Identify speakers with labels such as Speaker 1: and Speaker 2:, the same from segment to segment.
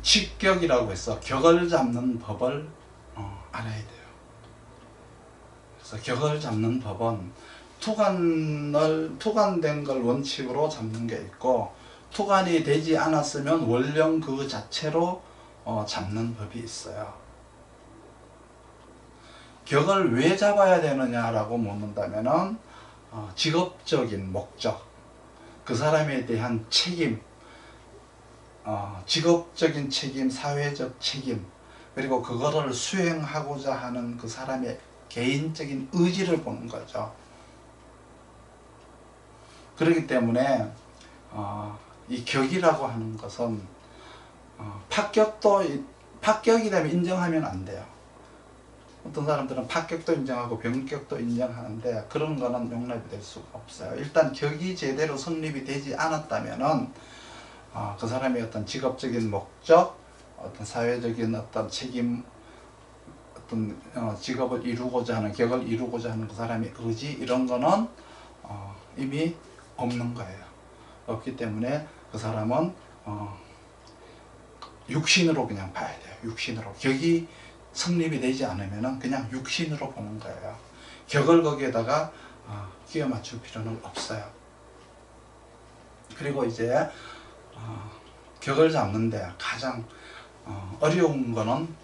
Speaker 1: 직격이라고 해서 격을 잡는 법을 알아야 돼요. 그래서 격을 잡는 법은 투관된 걸 원칙으로 잡는 게 있고, 투관이 되지 않았으면 원령 그 자체로 잡는 법이 있어요. 격을 왜 잡아야 되느냐라고 묻는다면은 직업적인 목적, 그 사람에 대한 책임, 직업적인 책임, 사회적 책임, 그리고 그거를 수행하고자 하는 그 사람의 개인적인 의지를 보는 거죠. 그렇기 때문에 이 격이라고 하는 것은 파격이 되면 인정하면 안 돼요. 어떤 사람들은 파격도 인정하고 변격도 인정하는데 그런 거는 용납이 될 수가 없어요. 일단 격이 제대로 성립이 되지 않았다면은 그 사람의 어떤 직업적인 목적, 어떤 사회적인 어떤 책임, 어떤 직업을 이루고자 하는, 격을 이루고자 하는 그 사람의 의지, 이런 거는 이미 없는 거예요. 없기 때문에 그 사람은 육신으로 그냥 봐야 돼요. 육신으로. 격이 성립이 되지 않으면 그냥 육신으로 보는 거예요. 격을 거기에다가 끼워 맞출 필요는 없어요. 그리고 이제 격을 잡는데 가장 어려운 거는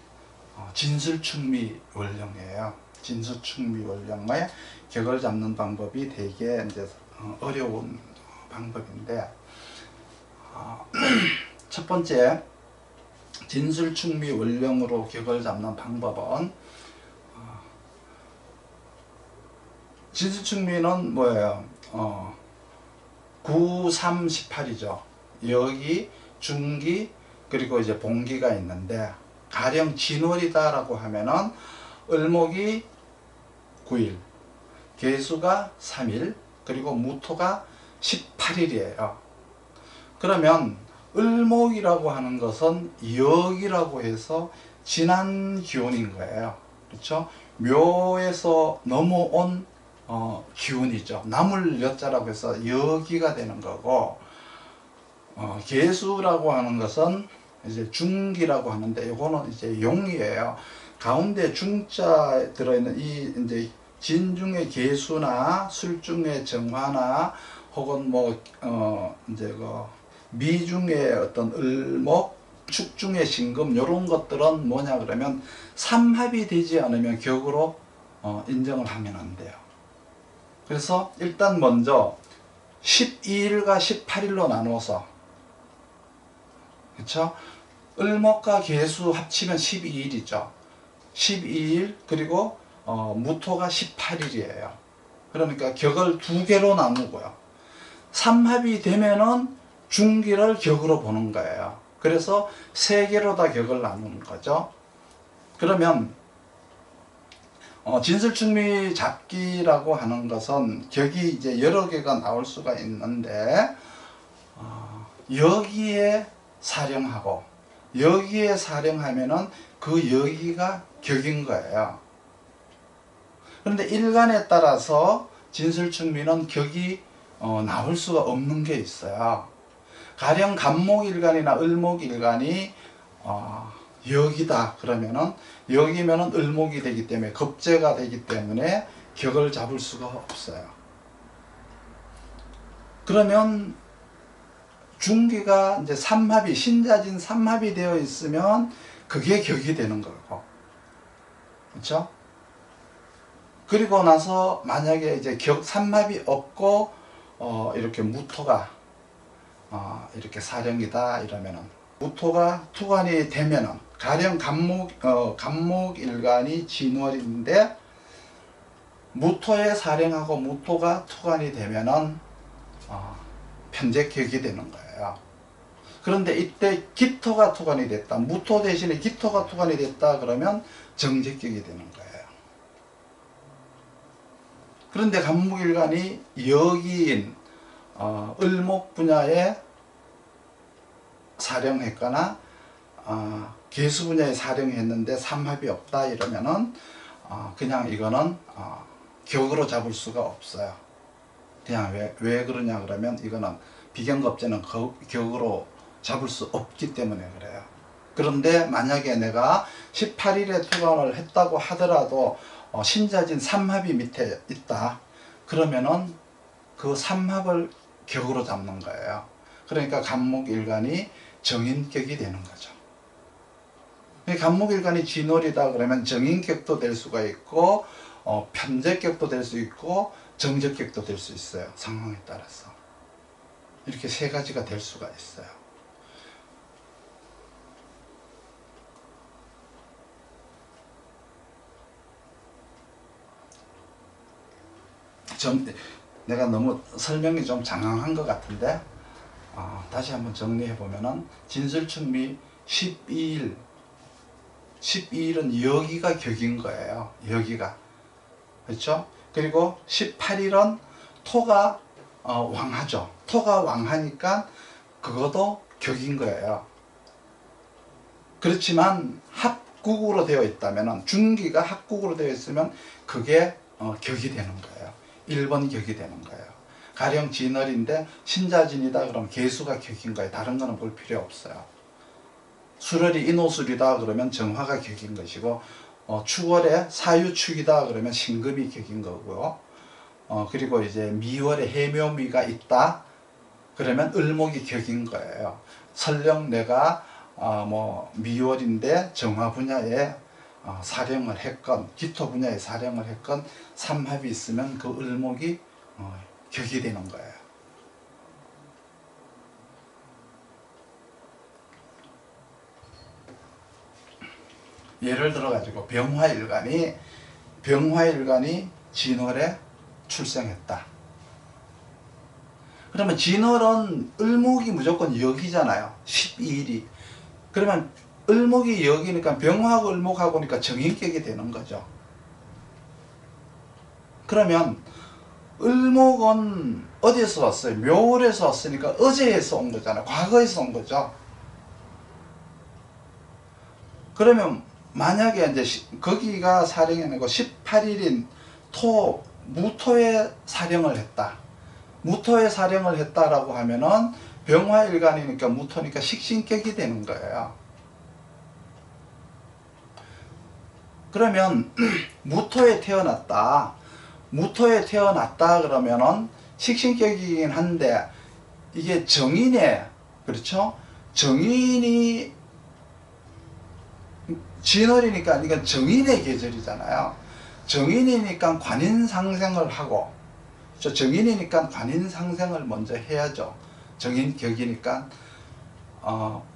Speaker 1: 진술충미 원령이에요. 진술충미 원령의 격을 잡는 방법이 되게 이제 어려운 방법인데, 첫 번째 진술충미 원령으로 격을 잡는 방법은, 진술충미는 뭐예요? 9, 3, 18이죠. 여기, 중기, 그리고 이제 봉기가 있는데, 가령 진월이다라고 하면은 을목이 9일, 계수가 3일, 그리고 무토가 18일이에요. 그러면 을목이라고 하는 것은 역이라고 해서 지난 기운인 거예요. 그렇죠? 묘에서 넘어온 기운이죠. 나물 여자라고 해서 여기가 되는 거고, 계수라고 하는 것은 이제 중기라고 하는데, 이거는 이제 용이에요. 가운데 중자 들어있는 이 이제 진중의 계수나 술중의 정화나 혹은 이제 그 미중의 어떤 을목, 축중의 신금, 이런 것들은 뭐냐 그러면 삼합이 되지 않으면 격으로 인정을 하면 안 돼요. 그래서 일단 먼저 12일과 18일로 나누어서, 그렇죠? 을목과 계수 합치면 12일이죠. 12일, 그리고 무토가 18일이에요. 그러니까 격을 두 개로 나누고요. 삼합이 되면은 중기를 격으로 보는 거예요. 그래서 세 개로 다 격을 나누는 거죠. 그러면 진술충미 잡기라고 하는 것은 격이 이제 여러 개가 나올 수가 있는데, 여기에 사령하고 여기에 사령하면은 그 여기가 격인 거예요. 그런데 일간에 따라서 진술충미는 격이 나올 수가 없는 게 있어요. 가령 간목일간이나 을목일간이 역이다 그러면은, 역이면은 을목이 되기 때문에, 겁재가 되기 때문에 격을 잡을 수가 없어요. 그러면 중기가 이제 삼합이, 신자진 삼합이 되어 있으면 그게 격이 되는 거고, 그렇죠? 그리고 나서 만약에 이제 격 삼합이 없고 이렇게 무토가 이렇게 사령이다 이러면은, 무토가 투관이 되면은, 가령 간목일간이 진월인데 무토에 사령하고 무토가 투관이 되면은 편재격이 되는 거예요. 그런데 이때 기토가 투관이 됐다, 무토 대신에 기토가 투관이 됐다 그러면 정재격이 되는 거예요. 그런데 간목일간이 여기인 을목 분야에 사령했거나 계수 분야에 사령했는데 삼합이 없다 이러면은 그냥 이거는 격으로 잡을 수가 없어요. 그냥 왜 그러냐 그러면, 이거는 비견겁재는 격으로 잡을 수 없기 때문에 그래요. 그런데 만약에 내가 18일에 투관을 했다고 하더라도 신자진 삼합이 밑에 있다. 그러면은 그 삼합을 격으로 잡는 거예요. 그러니까 간목일간이 정인격이 되는 거죠. 간목일간이 진월이다 그러면 정인격도 될 수가 있고 편재격도 될 수 있고 정적격도 될 수 있어요. 상황에 따라서. 이렇게 세 가지가 될 수가 있어요. 내가 너무 설명이 좀 장황한 것 같은데 다시 한번 정리해 보면은 진술충미 12일 12일은 여기가 격인 거예요. 여기가. 그렇죠? 그리고 18일은 토가 왕하죠. 토가 왕하니까 그것도 격인 거예요. 그렇지만 합국으로 되어 있다면 중기가 합국으로 되어 있으면 그게 격이 되는 거예요. 1번 격이 되는 거예요. 가령 진월인데 신자진이다 그러면 개수가 격인 거예요. 다른 거는 볼 필요 없어요. 수월이 인호술이다 그러면 정화가 격인 것이고 축월에 사유축이다 그러면 신금이 격인 거고요. 그리고 이제 미월에 해묘미가 있다 그러면 을목이 격인 거예요. 설령 내가 미월인데 정화 분야에 사령을 했건 기토 분야에 사령을 했건 삼합이 있으면 그 을목이 격이 되는 거예요. 예를 들어 가지고 병화일간이 진월에 출생했다. 그러면 진월은 을목이 무조건 역이잖아요. 12일이. 그러면 을목이 역이니까 병화하고 을목하고니까 정인격이 되는 거죠. 그러면 을목은 어디에서 왔어요? 묘월에서 왔으니까 어제에서 온 거잖아요. 과거에서 온 거죠. 그러면 만약에 이제 거기가 사령이고 18일인 무토에 사령을 했다. 무토에 사령을 했다라고 하면은 병화일간이니까 무토니까 식신격이 되는 거예요. 그러면 무토에 태어났다 그러면은 식신격이긴 한데 이게 정인에 그렇죠? 정인이 진월이니까 이건 정인의 계절이잖아요. 정인이니까 관인상생을 하고 정인이니까 관인상생을 먼저 해야죠. 정인격이니까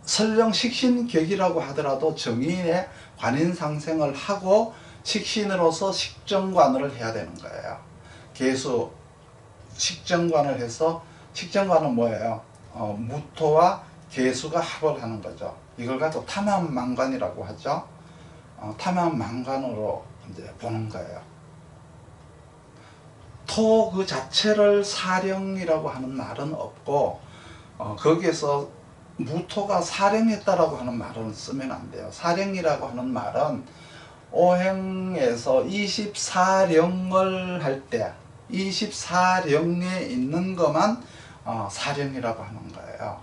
Speaker 1: 설령 식신격이라고 하더라도 정인의 관인상생을 하고 식신으로서 식정관을 해야 되는 거예요. 계수 식정관을 해서 식정관은 뭐예요? 무토와 계수가 합을 하는 거죠. 이걸 가지고 탐합망관이라고 하죠. 탐합망관으로 이제 보는 거예요. 토 그 자체를 사령이라고 하는 말은 없고 거기에서 무토가 사령했다라고 하는 말은 쓰면 안 돼요. 사령이라고 하는 말은 오행에서 24령을 할 때 24령에 있는 것만 사령이라고 하는 거예요.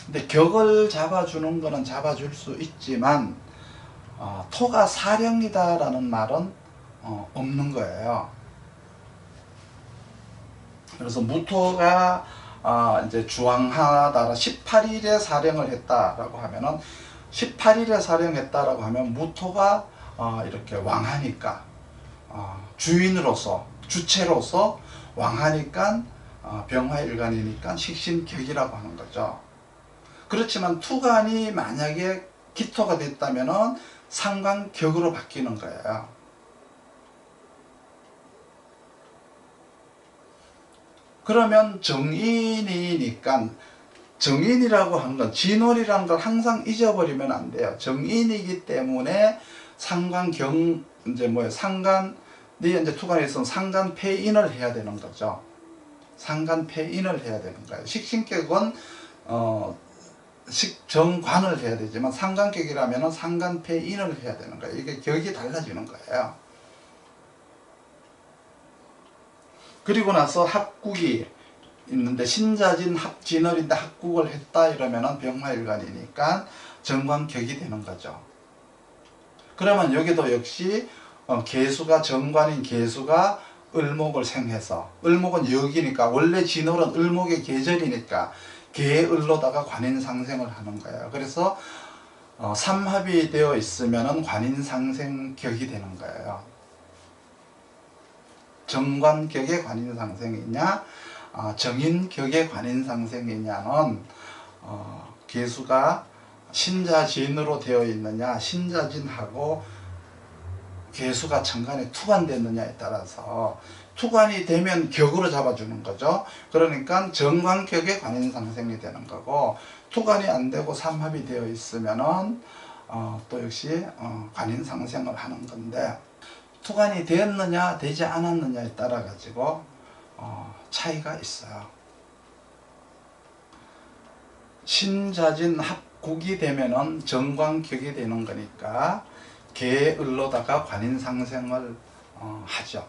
Speaker 1: 근데 격을 잡아주는 거는 잡아줄 수 있지만 토가 사령이다라는 말은 없는 거예요. 그래서 무토가 이제 주왕하다 18일에 사령을 했다라고 하면은 18일에 사령했다라고 하면 무토가 이렇게 왕하니까 주인으로서 주체로서 왕하니까 병화일간이니까 식신격이라고 하는 거죠. 그렇지만 투간이 만약에 기토가 됐다면은 상관격으로 바뀌는 거예요. 그러면 정인이니까 정인이라고 하는 건 진월이라는 걸 항상 잊어버리면 안 돼요. 정인이기 때문에 상관경 이제 상관이 이제 투간에 있으면 상관폐인을 해야 되는 거죠. 상관폐인을 해야 되는 거예요. 식신격은 식정관을 해야 되지만 상관격이라면 상관폐인을 해야 되는 거예요. 이게 격이 달라지는 거예요. 그리고 나서 합국이 있는데 신자진 합진월인데 합국을 했다 이러면은 병화일간이니까 정관격이 되는 거죠. 그러면 여기도 역시 계수가 정관인 계수가 을목을 생해서, 을목은 여기니까 원래 진월은 을목의 계절이니까 계을로다가 관인상생을 하는 거예요. 그래서 삼합이 되어 있으면 관인상생격이 되는 거예요. 정관격의 관인상생이냐 정인격의 관인상생이냐는 계수가 신자진으로 되어 있느냐, 신자진하고 계수가 천간에 투관됐느냐에 따라서, 투관이 되면 격으로 잡아주는 거죠. 그러니까 정관격의 관인상생이 되는 거고, 투관이 안 되고 삼합이 되어 있으면은 또 역시 관인상생을 하는 건데, 투관이 되었느냐 되지 않았느냐에 따라 가지고 차이가 있어요. 신자진 합국이 되면은 정관격이 되는 거니까 계을로다가 관인상생을 하죠.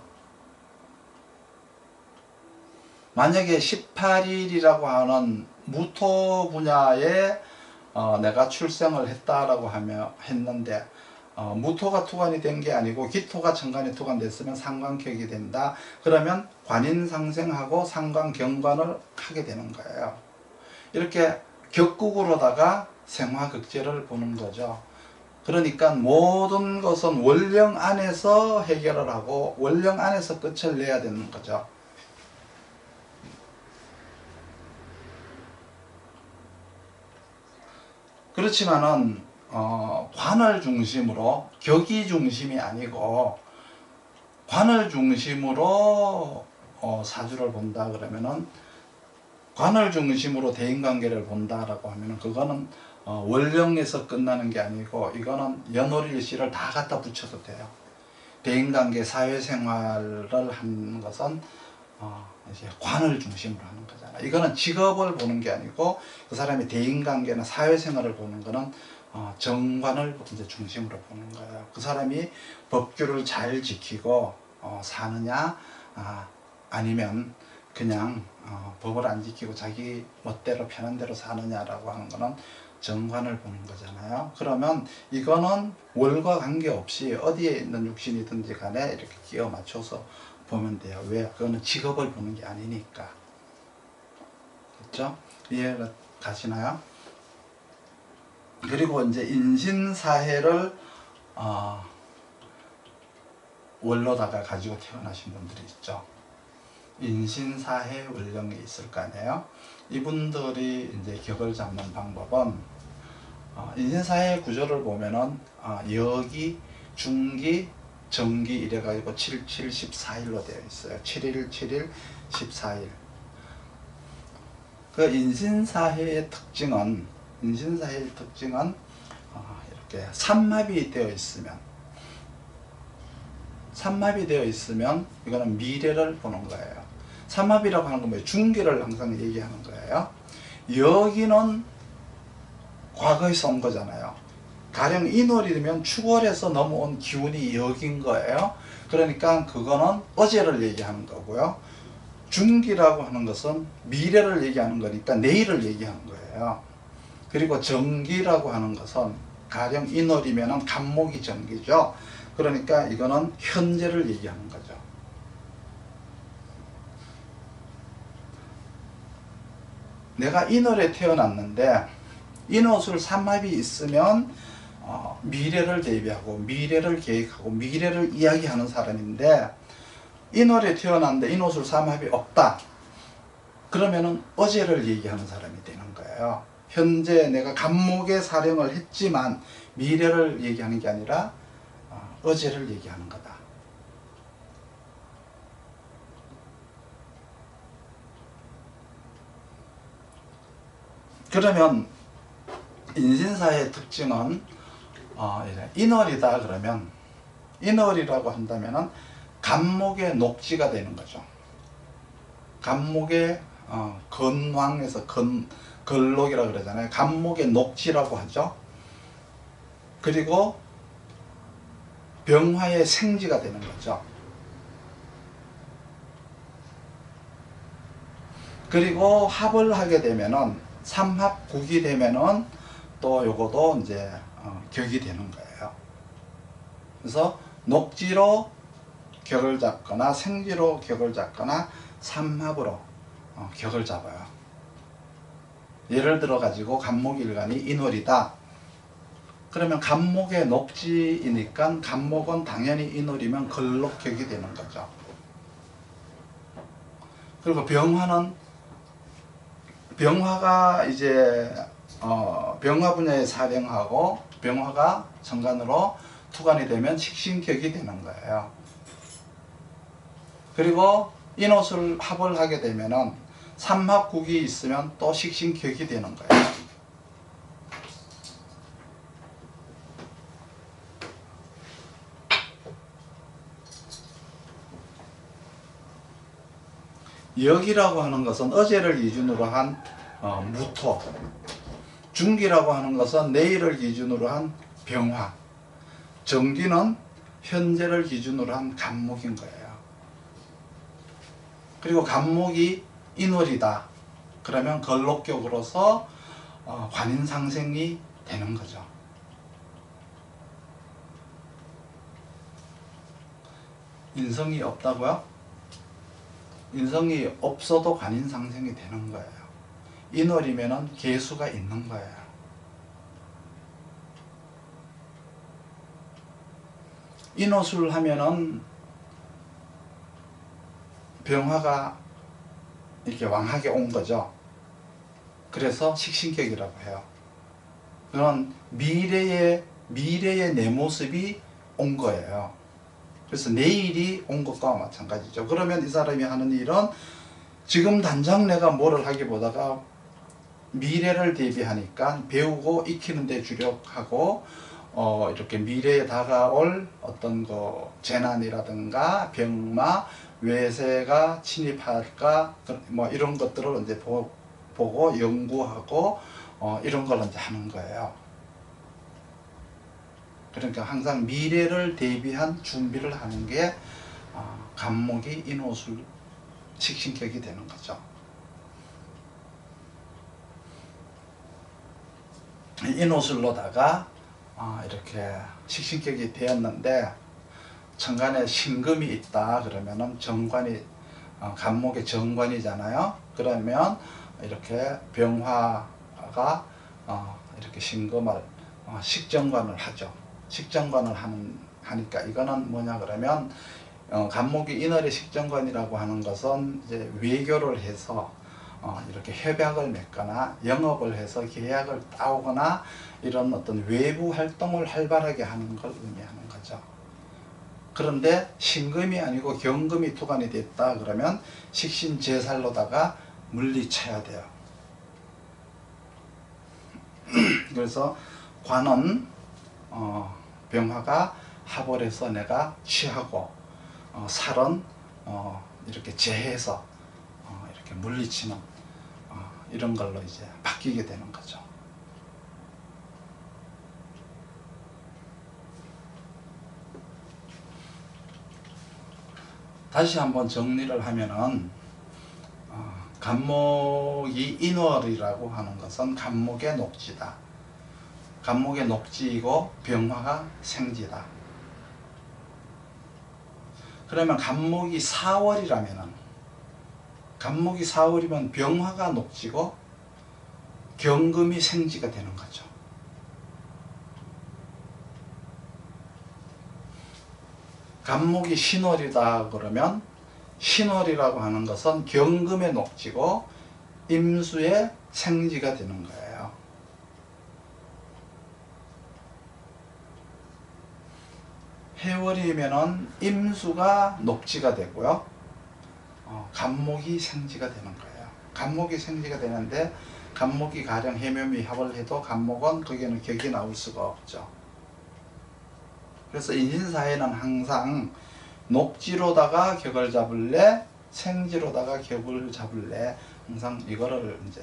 Speaker 1: 만약에 18일이라고 하는 무토 분야에 내가 출생을 했다라고 했는데 무토가 투관이 된 게 아니고 기토가 천간에 투관됐으면 상관격이 된다. 그러면 관인상생하고 상관경관을 하게 되는 거예요. 이렇게 격국으로다가 생화극제를 보는 거죠. 그러니까 모든 것은 원령 안에서 해결을 하고 원령 안에서 끝을 내야 되는 거죠. 그렇지만은 관을 중심으로, 격이 중심이 아니고 관을 중심으로 사주를 본다 그러면은, 관을 중심으로 대인관계를 본다라고 하면은 그거는 원령에서 끝나는 게 아니고 이거는 연월일시를 다 갖다 붙여도 돼요. 대인관계 사회생활을 하는 것은 이제 관을 중심으로 하는 거잖아요. 이거는 직업을 보는 게 아니고 그 사람의 대인관계나 사회생활을 보는 거는 정관을 이제 중심으로 보는 거예요. 그 사람이 법규를 잘 지키고 사느냐, 아니면 그냥 법을 안 지키고 자기 멋대로 편한 대로 사느냐라고 하는 거는 정관을 보는 거잖아요. 그러면 이거는 월과 관계없이 어디에 있는 육신이든지 간에 이렇게 끼워 맞춰서 보면 돼요. 왜? 그거는 직업을 보는 게 아니니까. 그렇죠? 이해가 가시나요? 그리고 이제 인신사해를 월로다가 가지고 태어나신 분들이 있죠. 인신사해 원령이 있을 거 아니에요. 이분들이 이제 격을 잡는 방법은 인신사해 구조를 보면은 여기, 중기, 정기 이래가지고 7, 7, 14일로 되어 있어요. 7일, 7일, 14일. 그 인신사해의 특징은 이렇게 삼합이 되어 있으면 이거는 미래를 보는 거예요. 삼합이라고 하는 건 뭐예요? 중기를 항상 얘기하는 거예요. 여기는 과거에서 온 거잖아요. 가령 인월이면 추월에서 넘어온 기운이 여긴 거예요. 그러니까 그거는 어제를 얘기하는 거고요. 중기라고 하는 것은 미래를 얘기하는 거니까 내일을 얘기하는 거예요. 그리고 정기라고 하는 것은 가령 인월이면 간목이 정기죠. 그러니까 이거는 현재를 얘기하는 거죠. 내가 인월에 태어났는데 인호술 삼합이 있으면 미래를 대비하고 미래를 계획하고 미래를 이야기하는 사람인데, 인월에 태어났는데 인호술 삼합이 없다 그러면은 어제를 얘기하는 사람이 되는 거예요. 현재 내가 간목에 사령을 했지만 미래를 얘기하는 게 아니라 어제를 얘기하는 거다. 그러면 인신사의 특징은 인월이다 그러면, 인월이라고 한다면은 간목의 녹지가 되는 거죠. 간목의 건왕에서 걸록이라고 그러잖아요. 간목의 녹지라고 하죠. 그리고 병화의 생지가 되는 거죠. 그리고 합을 하게 되면은, 삼합국이 되면은 또 요거도 이제 격이 되는 거예요. 그래서 녹지로 격을 잡거나 생지로 격을 잡거나 삼합으로 격을 잡아요. 예를 들어 가지고 간목일간이 인월이다. 그러면 간목의 녹지이니까 간목은 당연히 인월이면 걸록격이 되는 거죠. 그리고 병화가 이제 병화 분야의 사병하고 병화가 정관으로 투관이 되면 식신격이 되는 거예요. 그리고 인옷을 합을 하게 되면은 삼합국이 있으면 또 식신격이 되는 거예요. 역이라고 하는 것은 어제를 기준으로 한 무토, 중기라고 하는 것은 내일을 기준으로 한 병화, 정기는 현재를 기준으로 한 간목인 거예요. 그리고 간목이 인월이다. 그러면 걸록격으로서 관인상생이 되는 거죠. 인성이 없다고요? 인성이 없어도 관인상생이 되는 거예요. 인월이면은 계수가 있는 거예요. 인옷을 하면은 병화가 이렇게 왕하게 온 거죠. 그래서 식신격이라고 해요. 그건 미래의 내 모습이 온 거예요. 그래서 내일이 온 것과 마찬가지죠. 그러면 이 사람이 하는 일은 지금 당장 내가 뭐를 하기보다가 미래를 대비하니까 배우고 익히는 데 주력하고 이렇게 미래에 다가올 어떤 재난이라든가 병마, 외세가 침입할까 뭐 이런 것들을 이제 보고 연구하고 이런 걸 이제 하는 거예요. 그러니까 항상 미래를 대비한 준비를 하는 게 간목이 인옷을 식신격이 되는 거죠. 인옷을로다가 이렇게 식신격이 되었는데 천간에 신금이 있다 그러면은 정관이 간목의 정관이잖아요. 그러면 이렇게 병화가 이렇게 신금을 식정관을 하죠. 식정관을 하니까 이거는 뭐냐 그러면 간목이 인월의 식정관이라고 하는 것은 이제 외교를 해서 이렇게 협약을 맺거나 영업을 해서 계약을 따오거나 이런 어떤 외부 활동을 활발하게 하는 걸 의미하는 거죠. 그런데 신금이 아니고 경금이 투관이 됐다 그러면 식신제살로다가 물리쳐야 돼요. 그래서 관은 병화가 합을 해서 내가 취하고 살은 이렇게 제해서 이렇게 물리치는 이런 걸로 이제 바뀌게 되는 거죠. 다시 한번 정리를 하면은 간목이 인월이라고 하는 것은 간목의 녹지다. 간목의 녹지이고 병화가 생지다. 그러면 간목이 4월이라면은 간목이 4월이면 병화가 녹지고 경금이 생지가 되는 거죠. 간목이 신월이다 그러면 신월이라고 하는 것은 경금의 녹지고 임수의 생지가 되는 거예요. 해월이면은 임수가 녹지가 되고요. 간목이 생지가 되는 거예요. 간목이 생지가 되는데 간목이 가령 해묘미 합을 해도 간목은 거기에는 격이 나올 수가 없죠. 그래서 인신사에는 항상 녹지로다가 격을 잡을래 생지로다가 격을 잡을래 항상 이거를 이제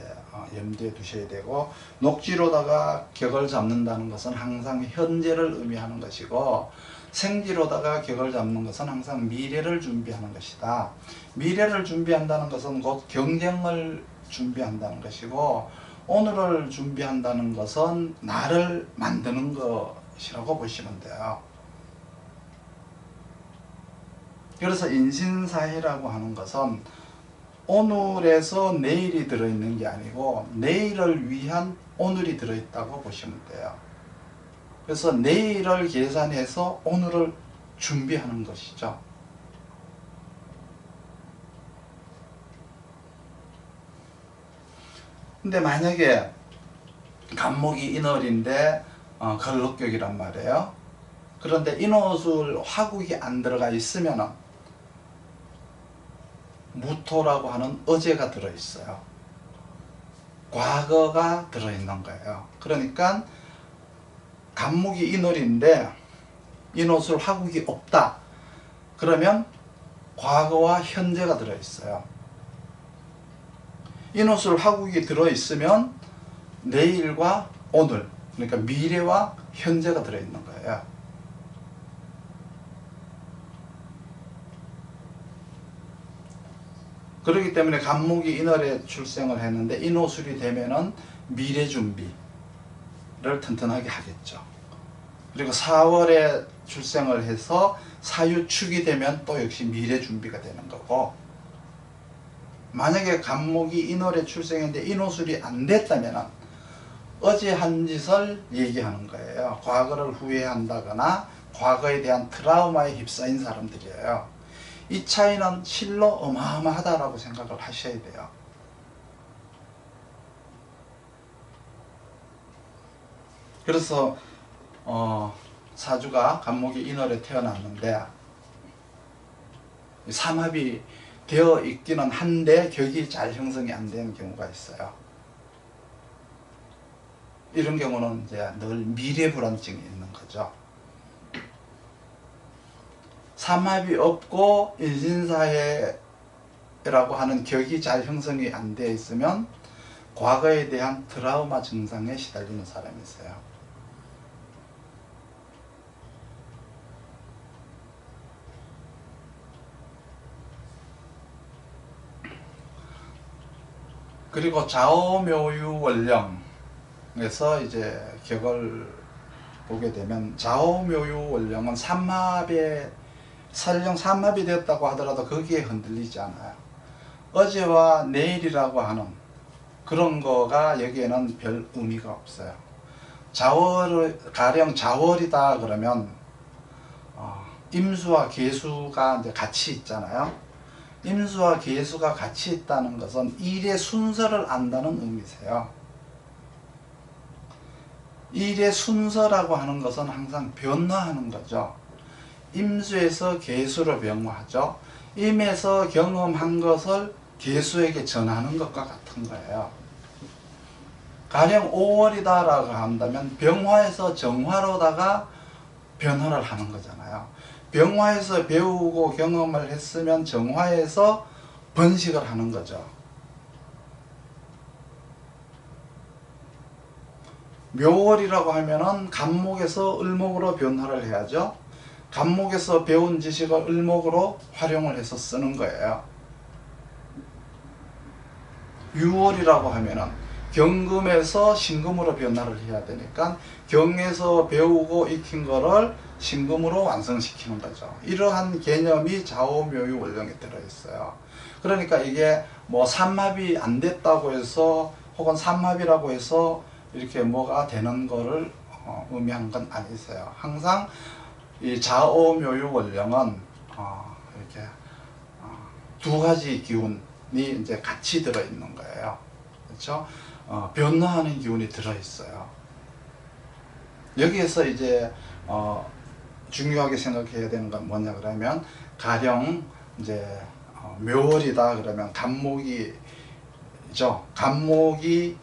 Speaker 1: 염두에 두셔야 되고, 녹지로다가 격을 잡는다는 것은 항상 현재를 의미하는 것이고 생지로다가 격을 잡는 것은 항상 미래를 준비하는 것이다. 미래를 준비한다는 것은 곧 경쟁을 준비한다는 것이고 오늘을 준비한다는 것은 나를 만드는 것이라고 보시면 돼요. 그래서 인신사회라고 하는 것은 오늘에서 내일이 들어있는 게 아니고 내일을 위한 오늘이 들어있다고 보시면 돼요. 그래서 내일을 계산해서 오늘을 준비하는 것이죠. 근데 만약에 간목이 인월인데 걸록격이란 말이에요. 그런데 인옷을 화국이 안 들어가 있으면 무토라고 하는 어제가 들어있어요. 과거가 들어있는 거예요. 그러니까 간목이 인월인데 인옷을 화국이 없다. 그러면 과거와 현재가 들어있어요. 인옷을 화국이 들어있으면 내일과 오늘, 그러니까 미래와 현재가 들어있는 거예요. 그렇기 때문에 간목이 인월에 출생을 했는데 인호술이 되면은 미래 준비를 튼튼하게 하겠죠. 그리고 4월에 출생을 해서 사유축이 되면 또 역시 미래 준비가 되는 거고, 만약에 간목이 인월에 출생했는데 인호술이 안 됐다면 어제 한 짓을 얘기하는 거예요. 과거를 후회한다거나 과거에 대한 트라우마에 휩싸인 사람들이에요. 이 차이는 실로 어마어마하다라고 생각을 하셔야 돼요. 그래서 사주가 간목이 인월에 태어났는데 삼합이 되어 있기는 한데 격이 잘 형성이 안 되는 경우가 있어요. 이런 경우는 이제 늘 미래 불안증이 있는 거죠. 삼합이 없고 인신사회라고 하는 격이 잘 형성이 안 되어 있으면 과거에 대한 트라우마 증상에 시달리는 사람이 있어요. 그리고 좌오묘유원령에서 이제 격을 보게 되면 좌오묘유원령은 삼합에 설령 삼합이 되었다고 하더라도 거기에 흔들리지 않아요. 어제와 내일이라고 하는 그런 거가 여기에는 별 의미가 없어요. 가령 자월이다 그러면 임수와 계수가 이제 같이 있잖아요. 임수와 계수가 같이 있다는 것은 일의 순서를 안다는 의미세요. 일의 순서라고 하는 것은 항상 변화하는 거죠. 임수에서 계수로 변화하죠. 임에서 경험한 것을 계수에게 전하는 것과 같은 거예요. 가령 5월이다 라고 한다면 병화에서 정화로다가 변화를 하는 거잖아요. 병화에서 배우고 경험을 했으면 정화에서 번식을 하는 거죠. 묘월이라고 하면은 간목에서 을목으로 변화를 해야죠. 간목에서 배운 지식을 을목으로 활용을 해서 쓰는 거예요. 유월이라고 하면은 경금에서 신금으로 변화를 해야 되니까 경에서 배우고 익힌 거를 신금으로 완성시키는 거죠. 이러한 개념이 좌오묘유 원령에 들어있어요. 그러니까 이게 뭐 삼합이 안 됐다고 해서 혹은 삼합이라고 해서 이렇게 뭐가 되는 거를 의미하는 건 아니세요. 항상 이 좌오묘유 원령은 이렇게 두 가지 기운이 이제 같이 들어있는 거예요. 그렇죠? 변화하는 기운이 들어있어요. 여기에서 이제 중요하게 생각해야 되는 건 뭐냐 그러면 가령 이제 묘월이다 그러면 간목이죠. 간목이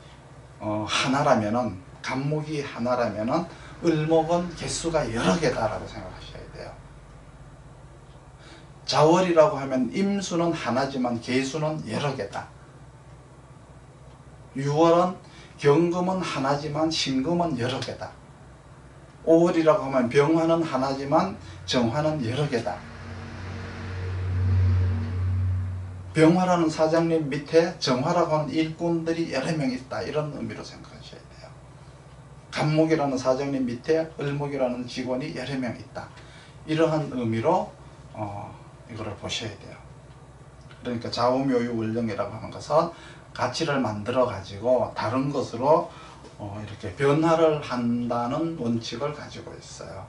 Speaker 1: 하나라면은 을목은 개수가 여러 개다라고 생각하셔야 돼요. 자월이라고 하면 임수는 하나지만 개수는 여러 개다. 유월은 경금은 하나지만 신금은 여러 개다. 5월이라고 하면 병화는 하나지만 정화는 여러 개다. 병화라는 사장님 밑에 정화라고 하는 일꾼들이 여러 명 있다, 이런 의미로 생각하셔야 돼요. 간목이라는 사장님 밑에 을목이라는 직원이 여러 명 있다, 이러한 의미로 이거를 보셔야 돼요. 그러니까 좌우묘유 원령이라고 하는 것은 가치를 만들어 가지고 다른 것으로 이렇게 변화를 한다는 원칙을 가지고 있어요.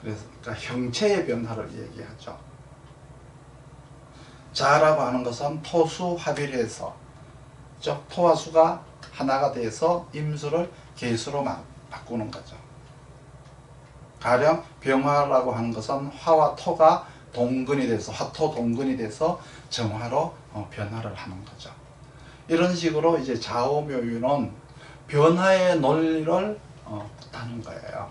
Speaker 1: 그래서 그러니까 형체의 변화를 얘기하죠. 자라고 하는 것은 토수 합일해서, 토와 수가 하나가 돼서 임수를 개수로 바꾸는 거죠. 가령 병화라고 하는 것은 화와 토가 동근이 돼서, 화토 동근이 돼서 정화로 변화를 하는 거죠. 이런 식으로 이제 좌우묘유는 변화의 논리를 뜻하는 거예요.